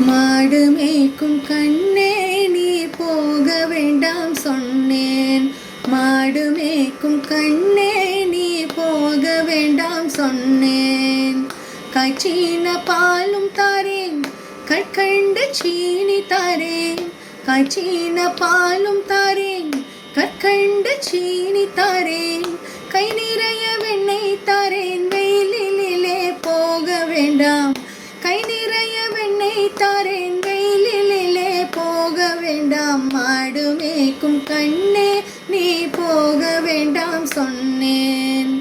மாடு மேய்க்கும் கண்ணே நீ போக வேண்டாம் சொன்னேன். மாடு மேய்க்கும் கண்ணே நீ போக வேண்டாம் சொன்னேன். காய்ச்சின பாலும் தாரேன், கற்கண்டு சீனி தாரேன். காய்ச்சின பாலும் தாரேன், கற்கண்டு சீனி தாரேன். கை நிறைய வெண்ணெய் தாரேன், வெயிலிலே போக வேண்டாம். கை நிறைய வெண்ணெய் தாரேன், வெயிலிலே போக வேண்டாம். மாடு மேய்க்கும் கண்ணே நீ போக வேண்டாம் சொன்னேன்.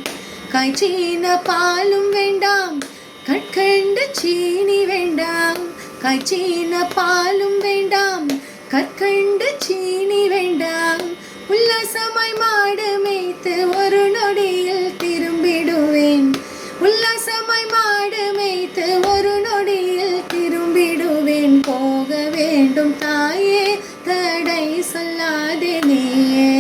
காய்ச்சின பாலும் வேண்டாம், கற்கண்டு சீனி வேண்டாம். காய்ச்சின பாலும் வேண்டாம், கற்கண்டு சீனி வேண்டாம். உல்லாசமாய் மாடு மேய்த்து ஒரு நொடியில் திரும்பிடுவேன். உல்லாசமாய் மாடு மேய்த்து ஒரு நொடியில் திரும்பிடுவேன். போக வேண்டும் தாயே, தடை சொல்லாதே நீயே.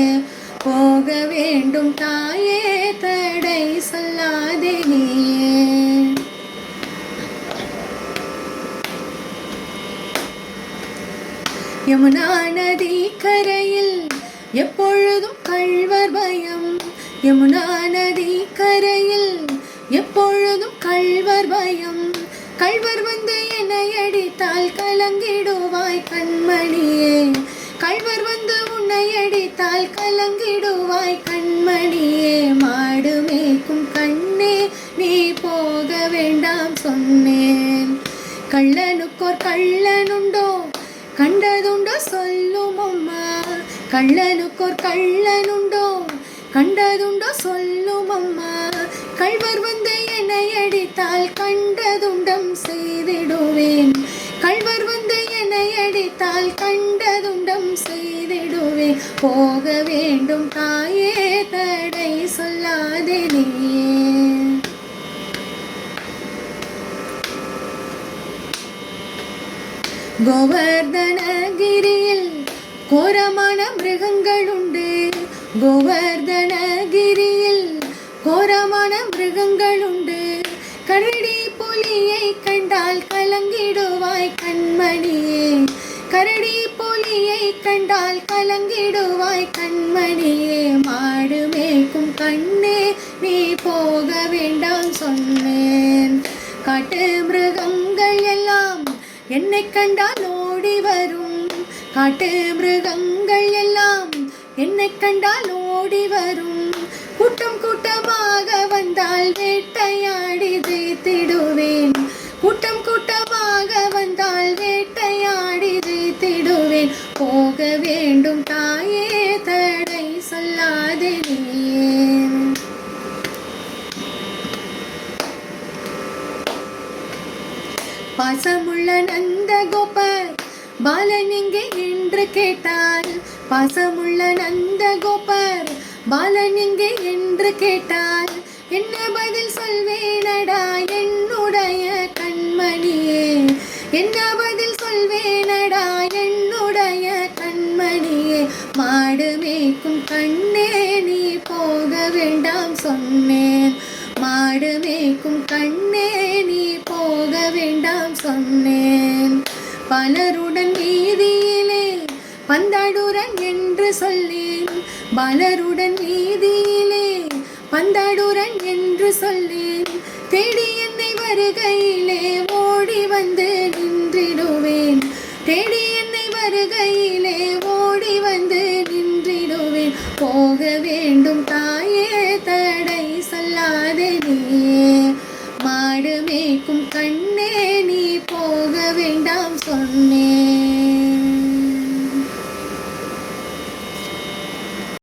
போக வேண்டும் தாயே, தடை சொல்லாதே நீயே. யமுனா நதி கரையில் எப்பொழுதும் கள்வர் பயம். யமுனா நதி கரையில் எப்பொழுதும் கள்வர் பயம். கள்வர் வந்து என்னை அடித்தால் கலங்கிடுவாய் கண்மணியே. கள்வர் வந்து உன்னை அடித்தால் கலங்கிடுவாய் கண்மணியே. மாடு மேய்க்கும் கண்ணே நீ போக வேண்டாம் சொன்னேன். கள்ளனுக்கோர் கள்ளனுண்டோ, கண்டதுண்டோ சொல்லும் அம்மா. கள்ளனுக்கோர் கள்ளனுண்டோ, கண்டதுண்டோ சொல்லும் அம்மா. கள்வர் வந்து என்னை அடித்தால் கண்டதுண்டம் செய்திடுவேன். கள்வர் வந்து என்னை அடித்தால் கண்டதுண்டம் செய்திடுவேன். போக வேண்டும் தாயே, தடை சொல்லாதே நீயே. கோவர்தனகிரியில் கோரமான மிருகங்கள் உண்டு. கோவர்தனகிரியில் கோரமான மிருகங்கள் உண்டு. கரடி புலியை கண்டால் கலங்கிடுவாய் கண்மணியே. கரடி புலியை கண்டால் கலங்கிடுவாய் கண்மணியே. மாடு மேய்க்கும் கண்ணே நீ போக வேண்டாம் சொன்னேன். காட்டு மிருகங்கள் எல்லாம் என்னை கண்டால் ஓடி வரும். காட்டு மிருகங்கள் எல்லாம் என்னை கண்டால் ஓடி வரும். கூட்டம் கூட்டமாக வந்தால் வேட்டையாடி ஜெயித்திடுவேன். கூட்டம் கூட்டமாக வந்தால் வேட்டையாடி ஜெயித்திடுவேன். போக வேண்டும் தாயே, தடை சொல்லாதே நீயே. பாசமுள்ள நந்த கோபர் பாலன் எங்கே என்று கேட்டால். பாசமுள்ள நந்த கோபர் பாலன் எங்கே என்று கேட்டால் என்ன பதில் சொல்வேனடா என்னுடைய கண்மணியே. என்ன பதில் சொல்வேனடா என்னுடைய கண்மணியே. மாடு மேய்க்கும் கண்ணே நீ போக வேண்டாம் சொன்னேன். மாடு மேய்க்கும் கண்ணே நீ போக வேண்டாம் சொன்னேன். பலருடன் வீதியிலே பந்தாடுறன் என்று சொல்லேன். பலருடன் வீதியிலே பந்தாடுறன் என்று சொல்லேன். தேடி என்னை வருகையிலே ஓடி வந்து நின்றிடுவேன். தேடி என்னை வருகையிலே ஓடி வந்து நின்றிடுவேன். போக வேண்டும் தாயே, தடை சொல்லாதே நீயே. மாடு மேய்க்கும் கண்ணே நீ போக வேண்டாம் சொன்னேன்.